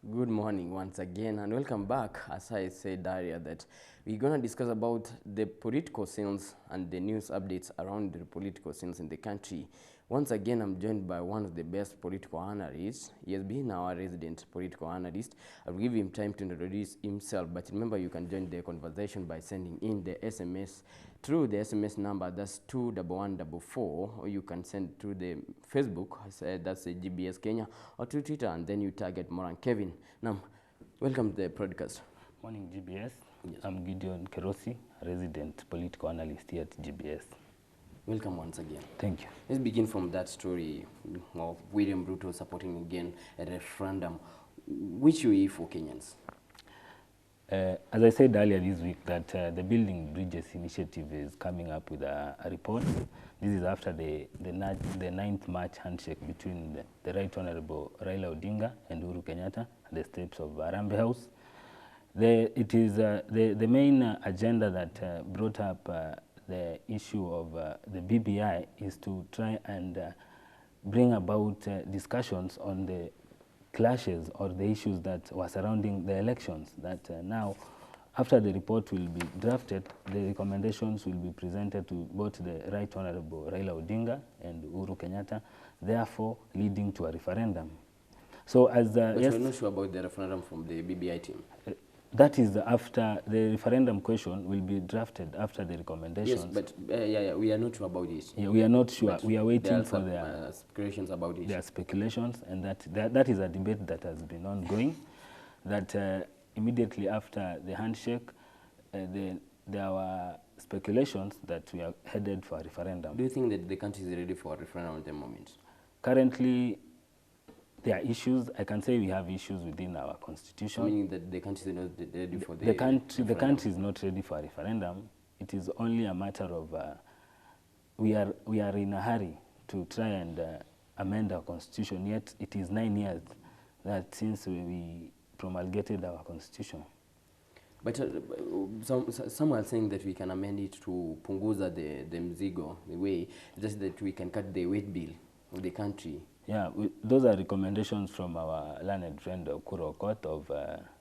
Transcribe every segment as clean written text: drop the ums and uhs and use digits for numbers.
Good morning once again and welcome back. As I said earlier that we're going to discuss about the political scenes and the news updates around the political scenes in the country. Once again, I'm joined by one of the best political analysts. He has been our resident political analyst. I'll give him time to introduce himself, but remember you can join the conversation by sending in the SMS through the SMS number, that's 21144, or you can send through the Facebook, that's a GBS Kenya, or to Twitter, and then you target Moran Kevin. Now, welcome to the podcast. Morning, GBS. Yes. I'm Gideon Kerosi, resident political analyst here at GBS. Welcome once again. Thank you. Let's begin from that story of William Ruto supporting again a referendum. Which way for Kenyans? As I said earlier this week, that the Building Bridges initiative is coming up with a report. This is after the 9th March handshake between the Right Honorable Raila Odinga and Uhuru Kenyatta at the steps of Harambee House. The main agenda that brought up the issue of the BBI is to try and bring about discussions on the clashes or the issues that were surrounding the elections, that now after the report will be drafted, the recommendations will be presented to both the Right Honorable Raila Odinga and Uhuru Kenyatta, therefore leading to a referendum. So as but yes, we're not sure about the referendum from the BBI team. That is after the referendum question will be drafted after the recommendations. Yes, but we are not sure about it. Yeah, we are not sure. But we are waiting for their speculations about it. There are speculations, and that is a debate that has been ongoing. That immediately after the handshake, there were speculations that we are headed for a referendum. Do you think that the country is ready for a referendum at the moment? Currently, there are issues. I can say we have issues within our constitution. Meaning that the country is not ready for the country is not ready for a referendum. It is only a matter of we are in a hurry to try and amend our constitution. Yet it is 9 years that since we promulgated our constitution. But some are saying that we can amend it to punguza the mzigo, the way, just that we can cut the weight bill of the country. Yeah, those are recommendations from our learned friend Okuro Okot of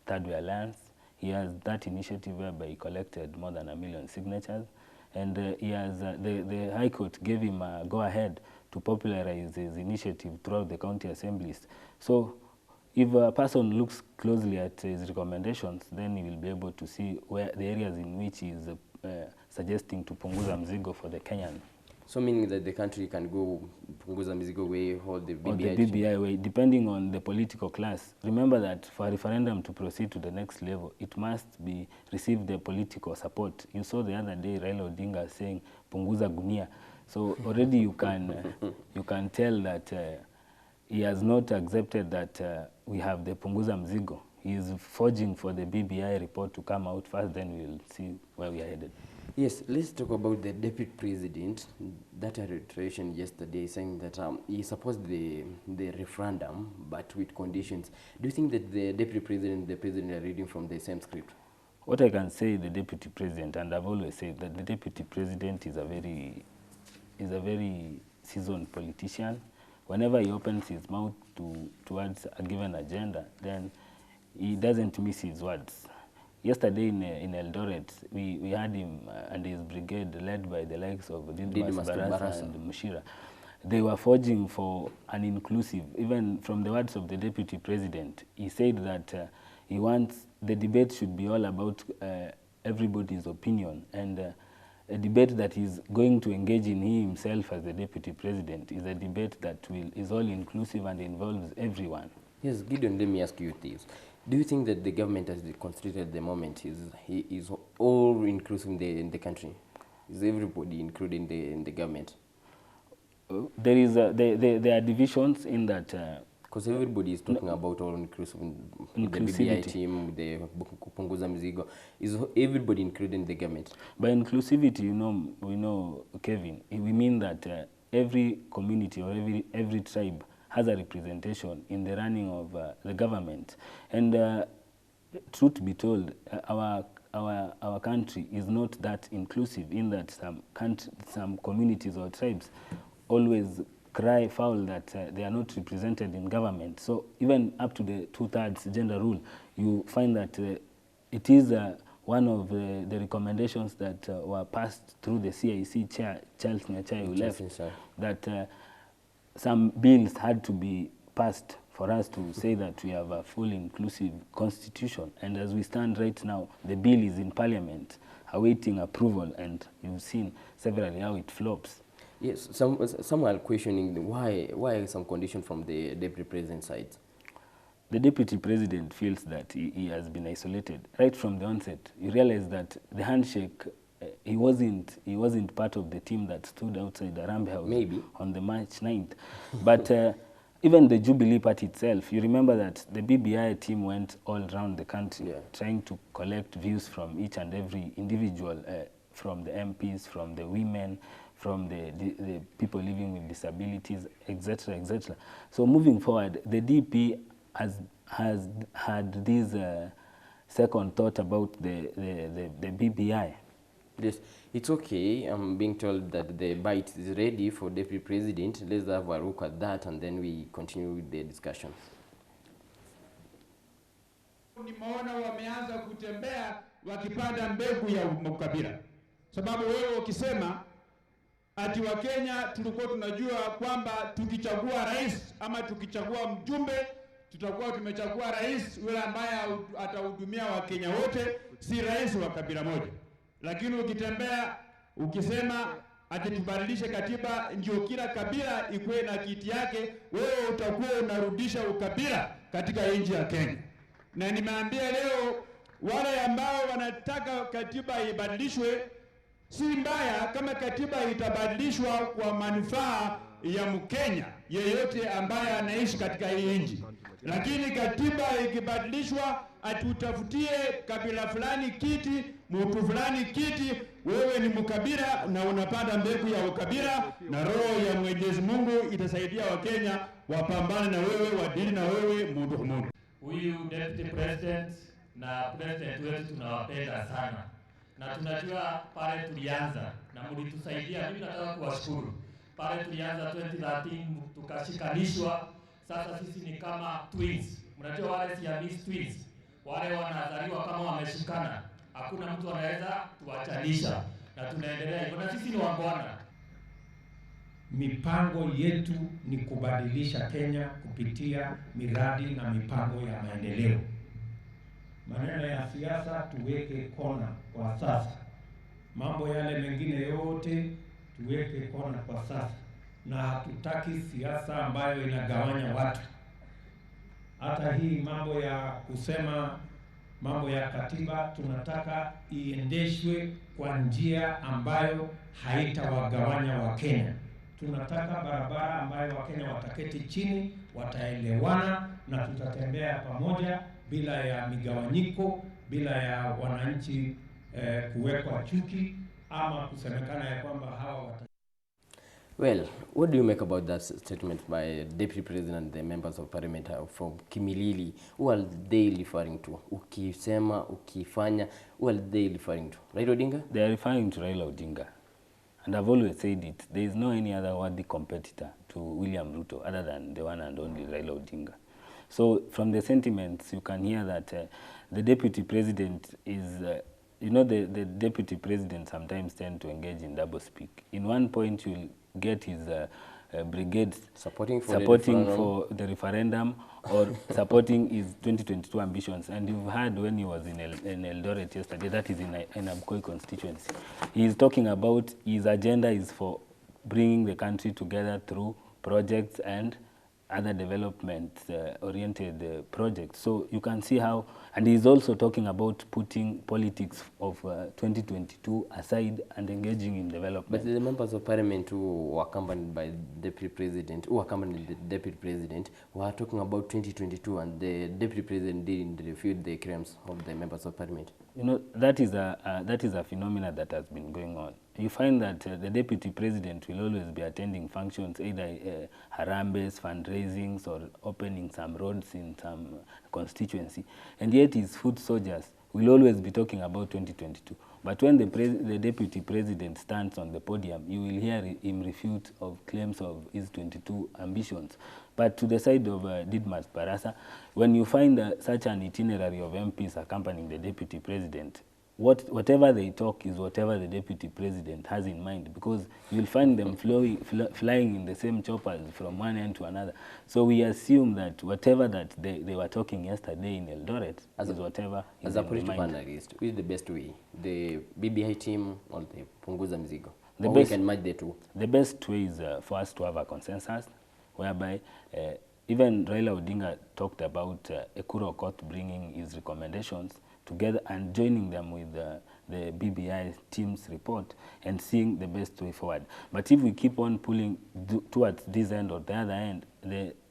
Third Way Alliance. He has that initiative whereby he collected more than 1 million signatures, and he has the High Court gave him a go-ahead to popularize his initiative throughout the county assemblies. So if a person looks closely at his recommendations, then he will be able to see where the areas in which he is suggesting to punguza mzigo for the Kenyan. So meaning that the country can go punguza mzigo way or the BBI? Or the BBI way, depending on the political class. Remember that for a referendum to proceed to the next level, it must be receive the political support. You saw the other day Raila Odinga saying punguza gunia. So already you can tell that he has not accepted that we have the punguza mzigo. He is forging for the BBI report to come out first, then we will see where we are headed. Yes, let's talk about the deputy president. That reiteration yesterday saying that he supports the referendum, but with conditions. Do you think that the deputy president and the president are reading from the same script? What I can say, the deputy president, and I've always said that the deputy president is a very seasoned politician. Whenever he opens his mouth towards a given agenda, then he doesn't miss his words. Yesterday in Eldoret, we had him and his brigade led by the likes of Didmas Barasa and Mushira. They were forging for an inclusive, even from the words of the deputy president. He said that he wants the debate should be all about everybody's opinion, and a debate that is going to engage in he himself as the deputy president is a debate that is all inclusive and involves everyone. Yes, Gideon, let me ask you this. Do you think that the government as constituted at the moment is all inclusive in the country? Is everybody included in the government? There are divisions in that. Because everybody is talking about all inclusive, the BBI team, the punguza mzigo. Is everybody included in the government? By inclusivity, we know, Kevin, we mean that every community or every tribe has a representation in the running of the government. And truth be told, our country is not that inclusive, in that some communities or tribes always cry foul that they are not represented in government. So even up to the 2/3 gender rule, you find that it is one of the recommendations that were passed through the CIC chair, Charles Nyachai, who left, that some bills had to be passed for us to say that we have a full inclusive constitution. And as we stand right now, the bill is in Parliament awaiting approval, and you've seen severally how it flops. Yes, some are questioning why some condition from the Deputy President side. The Deputy President feels that he has been isolated. Right from the onset, you realize that the handshake, he wasn't part of the team that stood outside the Harambee House on the March 9th. But even the Jubilee Party itself, you remember that the BBI team went all around the country trying to collect views from each and every individual, from the MPs, from the women, from the people living with disabilities, etc., etc. So moving forward, the DP has had this second thought about the BBI. Yes, it's okay. I'm being told that the bite is ready for Deputy President. Let's have a look at that and then we continue with the discussion. Nimeona wameanza kutembea wakipanda mbegu ya ukabila. Sababu wewe ukisema ati wa Kenya tulikuwa tunajua kwamba tukichagua rais ama tukichagua mjumbe tutakuwa tumechagua rais yule ambaye atahudumia wa Kenya wote, si rais wa kabila moja. Lakini ukitembea ukisema ati tubadilishe katiba ndio kila kabila ikuwe na kiti yake, wewe utakuwa unarudisha ukabila katika nchi ya Kenya. Na nimeambia leo wale ambao wanataka katiba ibadilishwe, si mbaya kama katiba itabadilishwa kwa manufaa ya Mkenya yeyote ambaye anaishi katika hii nchi. Lakini katiba ikibadilishwa atutafutie kabila fulani kiti, mtu fulani kiti, wewe ni mkabila na unapanda mbegu ya ukabila, na roho ya Mwenyezi Mungu itasaidia Wakenya wapambane na wewe, wadili na wewe mundu mundu. Huyu Deputy President na President wetu tunawapenda sana. Na tunajua pale tulianza na mlitusaidia. Mimi nataka kuwashukuru. Pale tulianza 2013 tukashikanishwa. Sasa sisi ni kama twins. Mnajua wale Siamese twins. Wale wanazaliwa kama wameshikana. Hakuna mtu anaweza tuachanisha. Na tunaendelea hivyo. Na sisi ni wangwana. Mipango yetu ni kubadilisha Kenya kupitia miradi na mipango ya maendeleo. Maneno ya siasa tuweke kona kwa sasa. Mambo yale mengine yote tuweke kona kwa sasa. Na hatutaki siasa ambayo inagawanya watu. Hata hii mambo ya kusema mambo ya katiba tunataka iendeshwe kwa njia ambayo haitawagawanya Wakenya. Tunataka barabara ambayo Wakenya wataketi chini, wataelewana na tutatembea pamoja bila ya migawanyiko, bila ya wananchi kuwekwa chuki ama kusemekana ya kwamba hawa Well, what do you make about that statement by Deputy President and the members of Parliament from Kimilili? Who are they referring to? Ukisema, ukifanya, who are they referring to? Raila Odinga? They are referring to Raila Odinga. And I've always said it, there is no any other worthy competitor to William Ruto other than the one and only Raila Odinga. So from the sentiments, you can hear that the Deputy President is, you know, the Deputy President sometimes tend to engage in double speak. In one point, you'll get his brigade supporting for the referendum or supporting his 2022 ambitions. And you've heard when he was in Eldoret yesterday, that is in Abkoi constituency. He is talking about his agenda is for bringing the country together through projects and other development-oriented projects. So you can see how, and he's also talking about putting politics of 2022 aside and engaging in development. But the members of Parliament who were accompanied by the Deputy President, who accompanied the Deputy President, were talking about 2022, and the Deputy President didn't refute the claims of the members of Parliament. You know, that is a phenomenon that has been going on. You find that the Deputy President will always be attending functions, either Harambes, fundraisings, or opening some roads in some constituency. And yet his foot soldiers we'll always be talking about 2022. But when the deputy president stands on the podium, you will hear him refute of claims of his 22 ambitions. But to the side of Didmas Barasa, when you find such an itinerary of MPs accompanying the deputy president, whatever they talk is whatever the deputy president has in mind, because you'll find them flying in the same choppers from one end to another. So we assume that whatever that they were talking yesterday in Eldoret is whatever is as a in political mind. analyst, which is the best way, the BBI team or the Punguza Mzigo? The or best, we can merge the two? The best way is for us to have a consensus, whereby even Raila Odinga talked about Ekuro Court bringing his recommendations together and joining them with the BBI team's report and seeing the best way forward. But if we keep on pulling towards this end or the other end,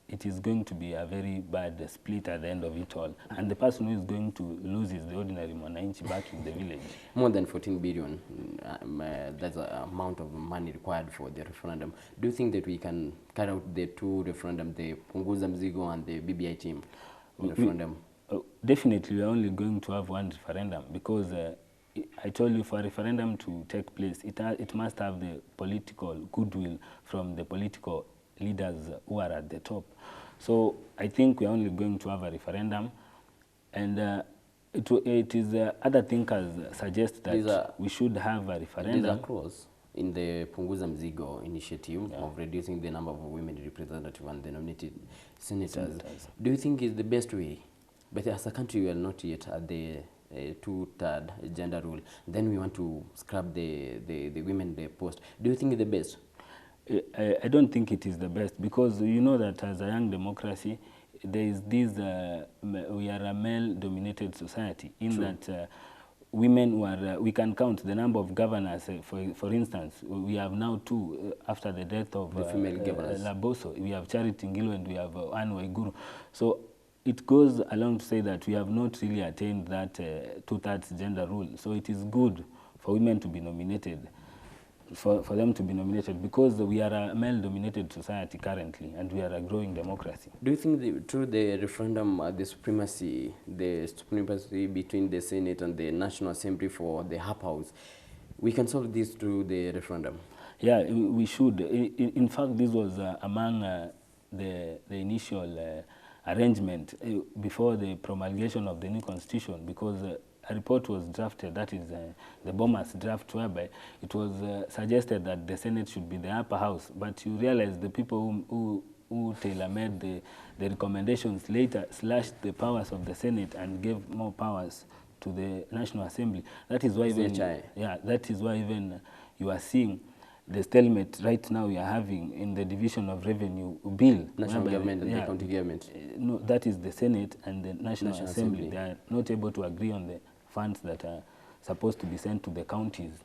it is going to be a very bad split at the end of it all. And the person who is going to lose is the ordinary Mwananchi back in the village. More than 14 billion, that's the amount of money required for the referendum. Do you think that we can carry out the two referendum, the Punguza Mzigo and the BBI team referendum? Definitely, we are only going to have one referendum because I told you, for a referendum to take place, it must have the political goodwill from the political leaders who are at the top. So I think we are only going to have a referendum, and it is other thinkers suggest that we should have a referendum. There's a clause in the Punguza Mzigo initiative of reducing the number of women representatives and the nominated senators. Do you think is the best way? But as a country, we are not yet at the two-third gender rule. Then we want to scrap the women the post. Do you think it's the best? I don't think it is the best, because you know that as a young democracy, there is this, we are a male-dominated society in that women were, we can count the number of governors, for instance, we have now two after the death of the female governors. Laboso. We have Charity Ngilu and we have Anne Waiguru. So it goes along to say that we have not really attained that two-thirds gender rule. So it is good for women to be nominated, for them to be nominated, because we are a male-dominated society currently, and we are a growing democracy. Do you think through the referendum, the supremacy between the Senate and the National Assembly for the upper house, we can solve this through the referendum? Yeah, we should. In fact, this was among the initial arrangement before the promulgation of the new constitution, because a report was drafted, that is the Bomas draft, whereby it was suggested that the Senate should be the upper house. But you realize the people who tailor-made the recommendations later slashed the powers of the Senate and gave more powers to the National Assembly. That is why that is why even you are seeing the stalemate right now we are having in the division of revenue bill. National government and the county government. No, that is the Senate and the National Assembly. They are not able to agree on the funds that are supposed to be sent to the counties.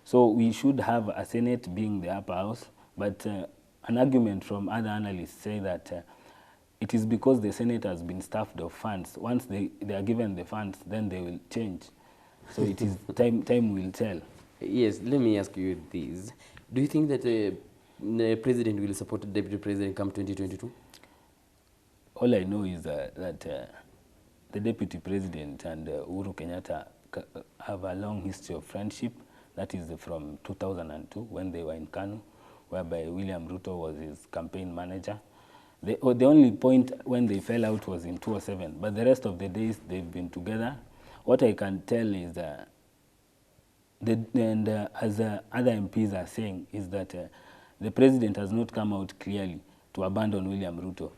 So we should have a Senate being the upper house, but an argument from other analysts say that it is because the Senate has been stuffed of funds. Once they are given the funds, then they will change. So it is time will tell. Yes, let me ask you this. Do you think that the president will support the deputy president come 2022? All I know is that the deputy president and Uhuru Kenyatta have a long history of friendship. That is from 2002 when they were in Kanu, whereby William Ruto was his campaign manager. The only point when they fell out was in 2007, but the rest of the days they've been together. What I can tell is that as other MPs are saying, is that the president has not come out clearly to abandon William Ruto.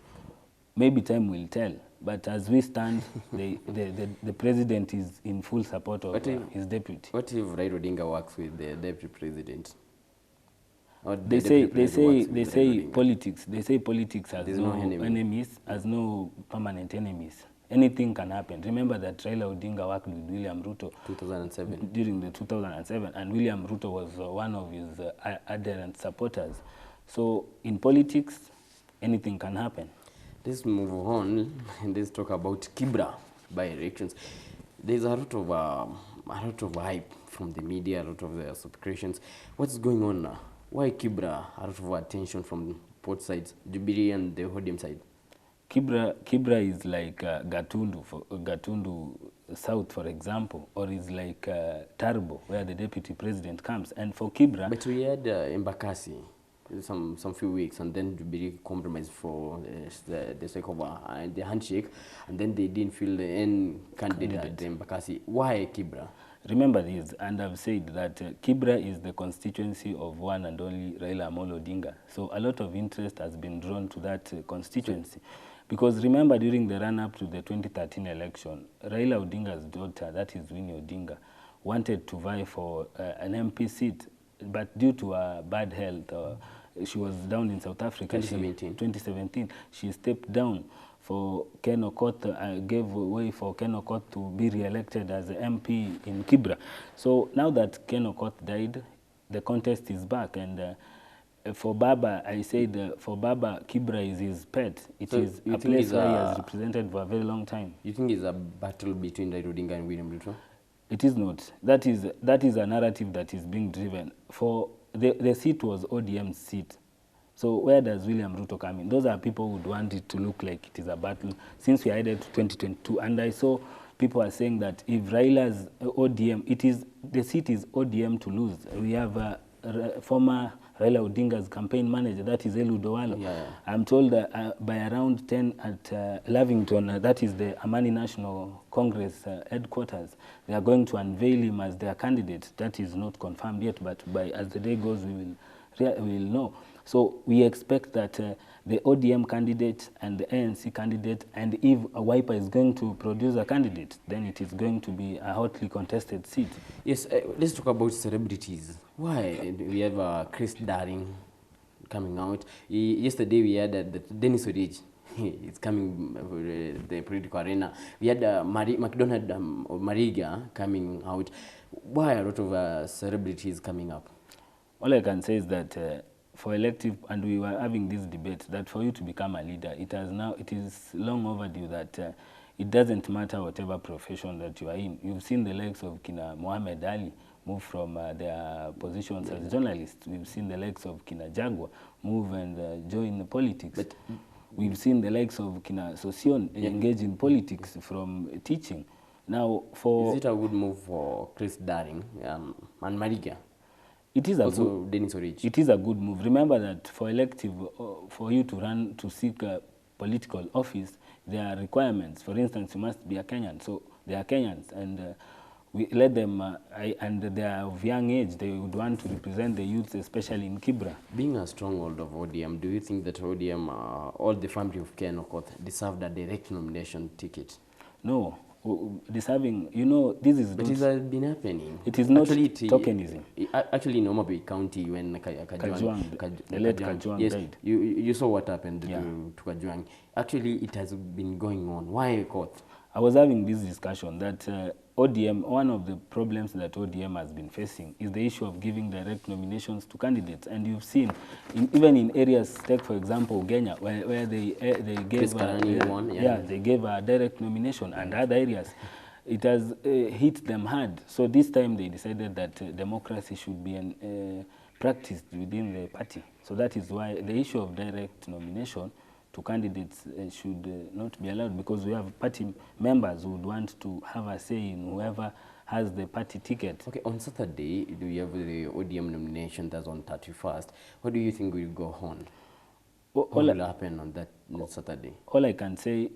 Maybe time will tell, but as we stand, the president is in full support of his deputy. What if Raila Odinga works with the deputy president? Or they say politics. They say politics has no enemies, has no permanent enemies. Anything can happen. Remember that Raila Odinga worked with William Ruto 2007 during the 2007, and William Ruto was one of his adherent supporters. So in politics, anything can happen. Let's move on and let's talk about Kibra by-elections. There's a lot of hype from the media, a lot of the subscriptions. What's going on now? Why Kibra? A lot of attention from both sides, Jubilee and the ODM side. Kibra is like Gatundu South, for example, or is like Turbo, where the deputy president comes. And for Kibra, But we had Embakasi some few weeks, and then Jubilee compromised for the sake of the handshake, and then they didn't feel the end candidate at Embakasi. Why Kibra? remember this, and I've said that Kibra is the constituency of one and only Raila Amolo Odinga. So a lot of interest has been drawn to that constituency. Because remember, during the run-up to the 2013 election, Raila Odinga's daughter, that is Winnie Odinga, wanted to vie for an MP seat, but due to her bad health, she was down in South Africa. 2017. She stepped down for Ken Okoth, gave way for Ken Okoth to be re-elected as an MP in Kibra. So now that Ken Okoth died, the contest is back, and for Baba, I said for Baba, Kibra is his pet. It is a place where he has represented for a very long time. You think it's a battle between Raila Odinga and William Ruto? It is not. That is a narrative that is being driven. For the seat was ODM's seat. So where does William Ruto come in? Those are people who would want it to look like it is a battle. Since we are headed to 2022, and I saw people are saying that if Raila's ODM, the seat is ODM to lose. We have former Raila Odinga's campaign manager, that is Elu Dowalo. Yeah. I'm told that by around 10 at Lavington, that is the Amani National Congress headquarters, they are going to unveil him as their candidate. That is not confirmed yet, but as the day goes, we will know. So we expect that the ODM candidate and the ANC candidate, and if a Wiper is going to produce a candidate, then it is going to be a hotly contested seat. Yes, let's talk about celebrities. Why we have Chris Darling coming out? Yesterday we had Dennis Orich. It's coming the political arena. We had McDonald Mariga coming out. Why a lot of celebrities coming up? All I can say is that for elective, and we were having this debate, that for you to become a leader, it is long overdue that it doesn't matter whatever profession that you are in. You've seen the likes of Kina Mohammed Ali move from their positions as journalists. We've seen the likes of Kina Jagwa move and join politics. But we've seen the likes of Kina Sosion engage in politics from teaching. Now, is it a good move for Chris Darling and Mariga? It is also Dennis Orich. It is a good move. Remember that for elective, for you to seek a political office, there are requirements. For instance, you must be a Kenyan. So they are Kenyans, and we let them, and they are of young age. They would want to represent the youth, especially in Kibra. Being a stronghold of ODM, do you think that ODM, all the family of Ken Okoth, deserved a direct nomination ticket? No. Deserving, this is. But it has been happening. It is not actually tokenism. Actually, in Oma Bay County, when the late Kajwang died. You saw what happened to Kajwang. Actually, it has been going on. Why Okoth? I was having this discussion that ODM, one of the problems that ODM has been facing is the issue of giving direct nominations to candidates. And you've seen, even in areas, take for example, Kenya, where they gave they gave a direct nomination, and other areas, it has hit them hard. So this time they decided that democracy should be practiced within the party. So that is why the issue of direct nomination to candidates should not be allowed, because we have party members who would want to have a say in whoever has the party ticket. Okay, on Saturday, do you have the ODM nomination that's on 31st? What do you think will go on? What will happen on that Saturday? All I can say,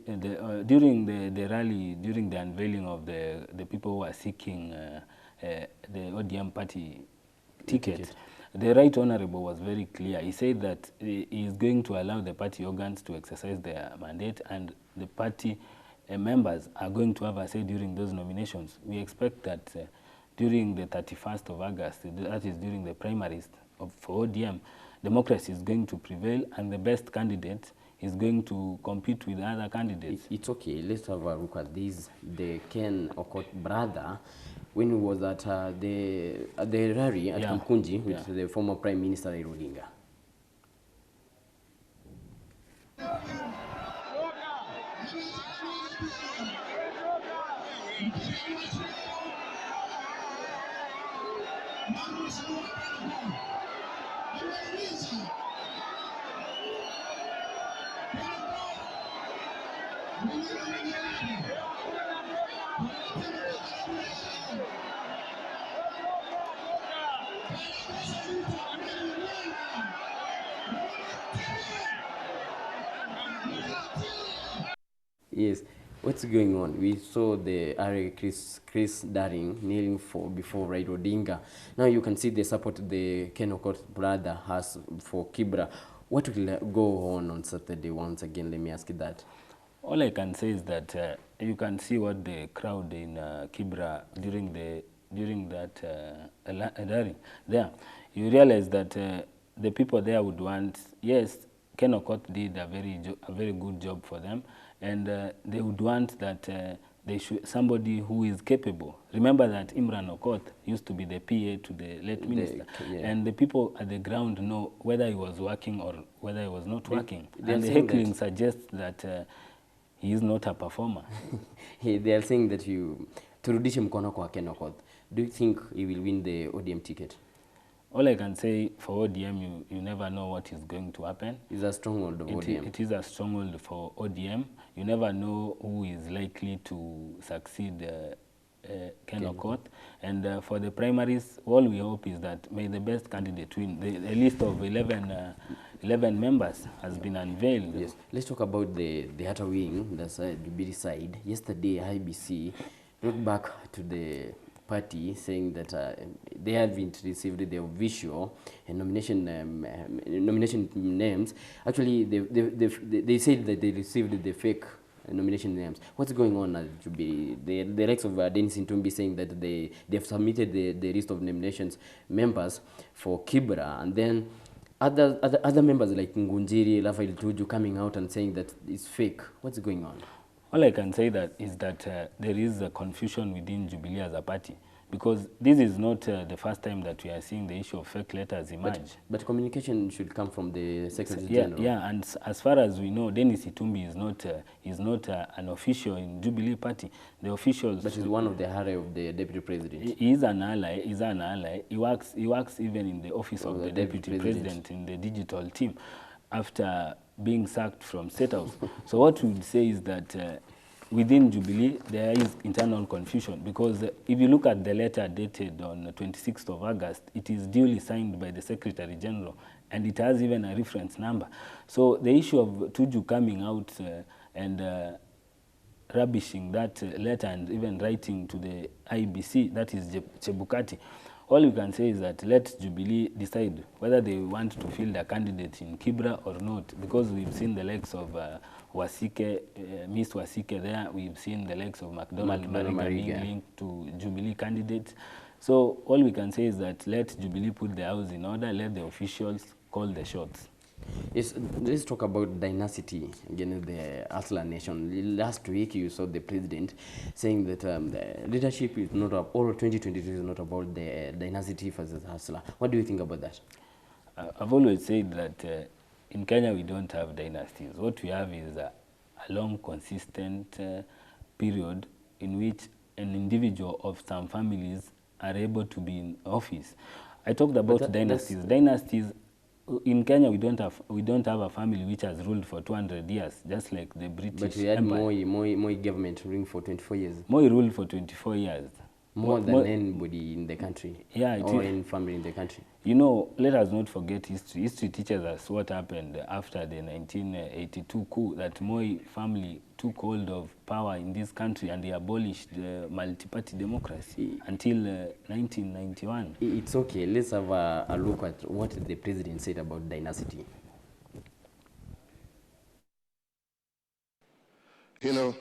during the rally, during the unveiling of the people who are seeking the ODM party ticket, the Right Honorable was very clear. He said that he is going to allow the party organs to exercise their mandate, and the party members are going to have a say during those nominations. We expect that during the 31st of August, that is during the primaries for ODM, democracy is going to prevail, and the best candidate is going to compete with other candidates. It's okay. Let's have a look at this. The Ken Okoth brother, when he was at the rally at Kamkunji with the former Prime Minister Raila Odinga. Yes. What's going on? We saw the RA Chris Daring kneeling before Raila Odinga. Now you can see the support the Ken Okoth brother has for Kibra. What will go on Saturday once again? Let me ask you that. All I can say is that you can see what the crowd in Kibra during that hearing there. You realize that the people there would want, yes, Ken Okoth did a very good job for them, and they would want that they should somebody who is capable. Remember that Imran Okoth used to be the PA to the late minister, and the people at the ground know whether he was working or whether he was not working. And the heckling suggests that he is not a performer. They are saying that turudishe mkono kwa Ken Okoth. Do you think he will win the ODM ticket? All I can say for ODM, you never know what is going to happen. It's a stronghold of ODM. It is a stronghold for ODM. You never know who is likely to succeed Ken Okoth. And for the primaries, all we hope is that may the best candidate win. The list of 11 members has been unveiled. Yes. Let's talk about the other wing, that's Jubilee side. Yesterday, IBC wrote back to the party saying that they haven't received the official nomination names. Actually, they said that they received the fake nomination names. What's going on at Jubilee? The likes of Dennis Intumbi saying that they've submitted the list of nominations members for Kibra, and then other members like Ngunjiri, Rafael Tuju coming out and saying that it's fake. What's going on? All I can say is that there is a confusion within Jubilee as a party, because this is not the first time that we are seeing the issue of fake letters emerge. But communication should come from the Secretary General. Yeah, and as far as we know, Dennis Itumbi is not an official in Jubilee Party. The officials. But he's one of the ally of the Deputy President. He is an ally. He's an ally. He works even in the office of the Deputy President in the digital team, after being sacked from State House. So what we would say is that within Jubilee, there is internal confusion, because if you look at the letter dated on the 26th of August, it is duly signed by the Secretary General, and it has even a reference number. So the issue of Tuju coming out and rubbishing that letter and even writing to the IBC, that is Chebukati, all you can say is that let Jubilee decide whether they want to field a candidate in Kibra or not, because we've seen the likes of Wasike, Miss Wasike there, we've seen the likes of McDonald Mariga being linked to Jubilee candidates. So all we can say is that let Jubilee put the house in order, let the officials call the shots. Yes, let's talk about dynasty again, the Asla nation. Last week you saw the president saying that the leadership is not, or 2022 is not about the dynasty versus Asla. What do you think about that? I've always said that in Kenya we don't have dynasties. What we have is a long, consistent period in which an individual of some families are able to be in office. I talked about dynasties. Dynasties in Kenya, we don't have a family which has ruled for 200 years, just like the British But we had Empire. Moi government ruling for 24 years. Moi ruled for 24 years. More than anybody in the country. Yeah, or any family in the country. You know, let us not forget history. History teaches us what happened after the 1982 coup, that Moi family took hold of power in this country and they abolished multi-party democracy until 1991. It's okay. Let's have a look at what the president said about dynasty. You know,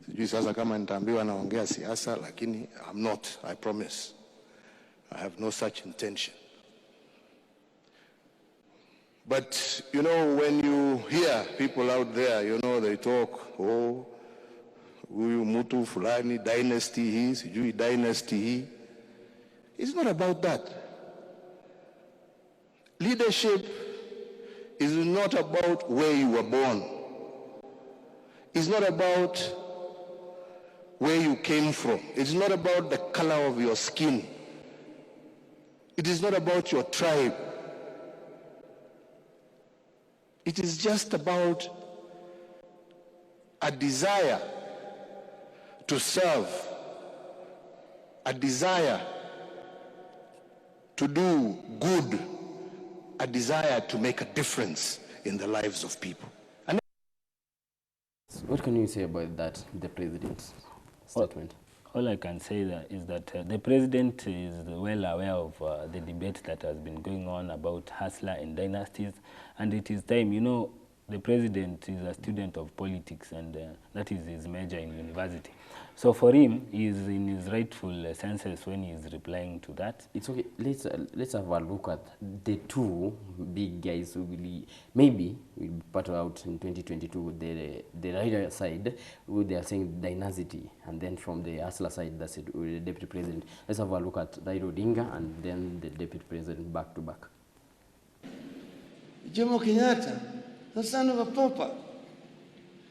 sijui sasa kama nitaambiwa naongea siasa, lakini I'm not, I promise. I have no such intention. But, you know, when you hear people out there, you know, they talk, oh, huyu mtu fulani, dynasty hii, sijui dynasty hii. It's not about that. Leadership is not about where you were born. It's not about where you came from. It's not about the color of your skin. It is not about your tribe. It is just about a desire to serve, a desire to do good, a desire to make a difference in the lives of people. And what can you say about that, the president's statement? All I can say is that the president is well aware of the debate that has been going on about hustler and dynasties, and it is time, you know, the president is a student of politics, and that is his major in university. So for him, he is in his rightful senses when he is replying to that. It's okay. Let's have a look at the two big guys who will maybe will battle out in 2022. The rider side, who they are saying dynasty, and then from the hustler side, that's it, with the deputy president. Let's have a look at Raila Odinga and then the deputy president back to back. Jomo Kenyatta, the son of a pauper,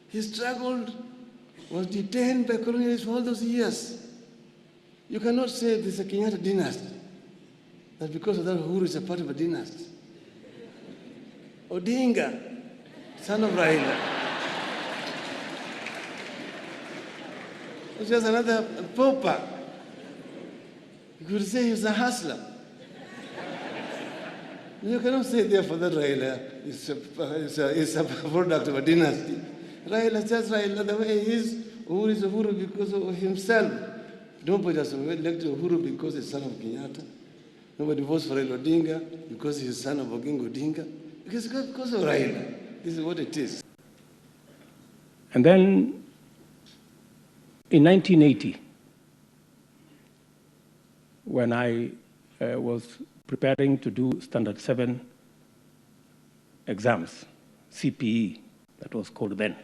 he struggled, was detained by colonialists for all those years. You cannot say this is a Kenyatta dynasty, that because of that Uhuru is a part of a dynasty. Odinga, son of Raila, was just another pauper. You could say he was a hustler. You cannot say therefore that Raila is a product of a dynasty. Raila is just Raila the way he is. Uhuru is Uhuru because of himself. Nobody has elected Uhuru because he's son of Kenyatta. Nobody votes for Raila Odinga because he's son of Oginga Odinga. Because of Raila. This is what it is. And then in 1980, when I was preparing to do Standard 7 exams, CPE, that was called then.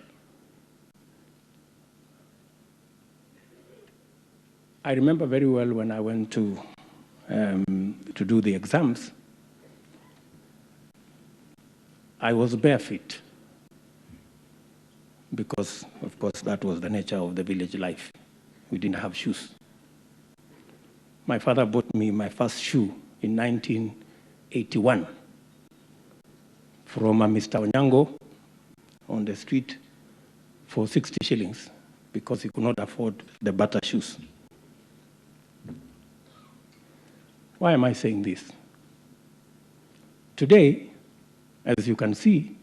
I remember very well when I went to do the exams, I was barefoot because, of course, that was the nature of the village life. We didn't have shoes. My father bought me my first shoe in 1981 from a Mr. Onyango on the street for 60 shillings because he could not afford the butter shoes. Why am I saying this? Today, as you can see,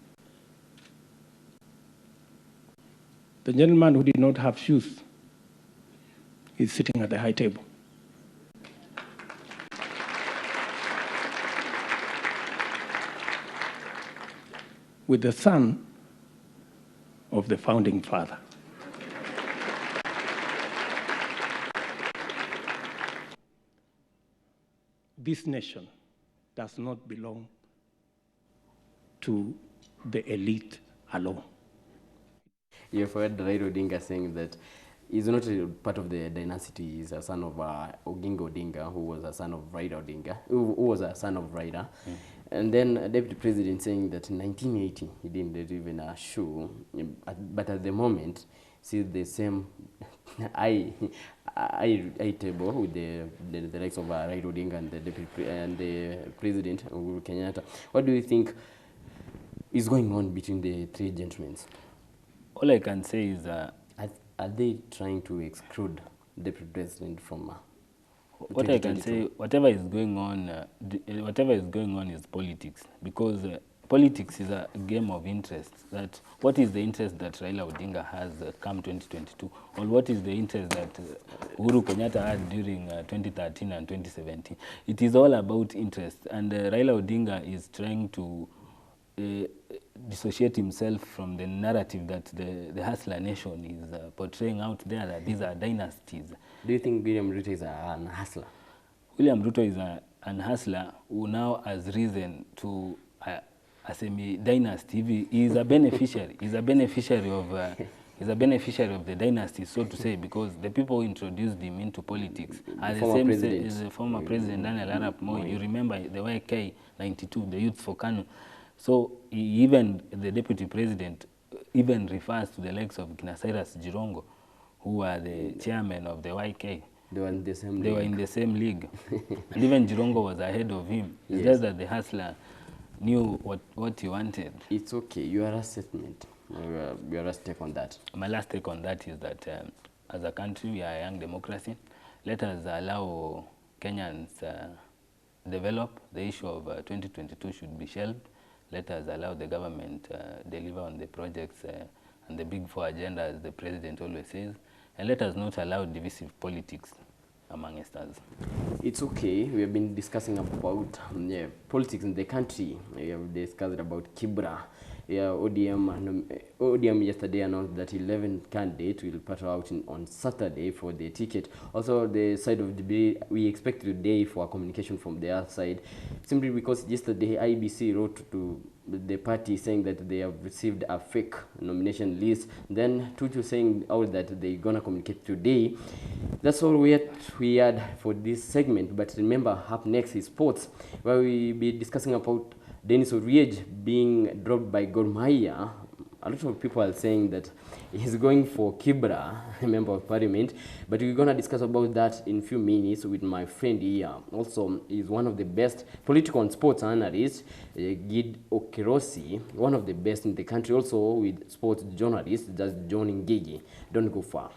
the gentleman who did not have shoes is sitting at the high table. With the son of the founding father. This nation does not belong to the elite alone. You've heard Raila Odinga saying that he's not a part of the dynasty. He's a son of Oginga Odinga, who was a son of Raila Odinga, who was a son of Raila. And then Deputy President saying that in 1980 he didn't get even a shoe, but at the moment, see the same eye table with the likes of Raila Odinga and the deputy and the president Uhuru Kenyatta. What do you think is going on between the three gentlemen? All I can say is are they trying to exclude the deputy president from? What I can say, whatever is going on is politics, because politics is a game of interest. That what is the interest that Raila Odinga has come 2022, or what is the interest that Uhuru Kenyatta had during 2013 and 2017? It is all about interest, and Raila Odinga is trying to dissociate himself from the narrative that the hustler nation is portraying out there, that these are dynasties. Do you think William Ruto is an hustler? William Ruto is an hustler who now has risen to a semi-dynasty. He is a beneficiary. He's a beneficiary of the dynasty, so to say, because the people who introduced him into politics are the same as the former president Daniel Arap Moi. You remember the YK 92, the Youth for Kanu. So even the deputy president even refers to the likes of Cyrus Jirongo, who are the chairman of the YK. They were in the same league. They were in the same league. And even Jirongo was ahead of him. It's just that the hustler knew what he wanted. It's okay. Your assessment Your last take on that? My last take on that is that as a country, we are a young democracy. Let us allow Kenyans develop. The issue of 2022 should be shelved. Let us allow the government deliver on the projects and the big four agenda, as the president always says. And let us not allow divisive politics amongst us. It's okay. We have been discussing about politics in the country. We have discussed about Kibra. ODM yesterday announced that 11 candidates will patrol out on Saturday for the ticket. Also, the side of the we expect today for communication from the other side, simply because yesterday IBC wrote to the party saying that they have received a fake nomination list. Then Tutu saying out that they're gonna communicate today. That's all we had for this segment. But remember, up next is sports, where we'll be discussing about Dennis Oriej being dropped by Gor Mahia. A lot of people are saying that he's going for Kibra, a member of parliament, but we're going to discuss about that in a few minutes with my friend here. Also, he's one of the best political and sports analysts, Gid Okerosi, one of the best in the country, also with sports journalists, that's John Ngigi. Don't go far.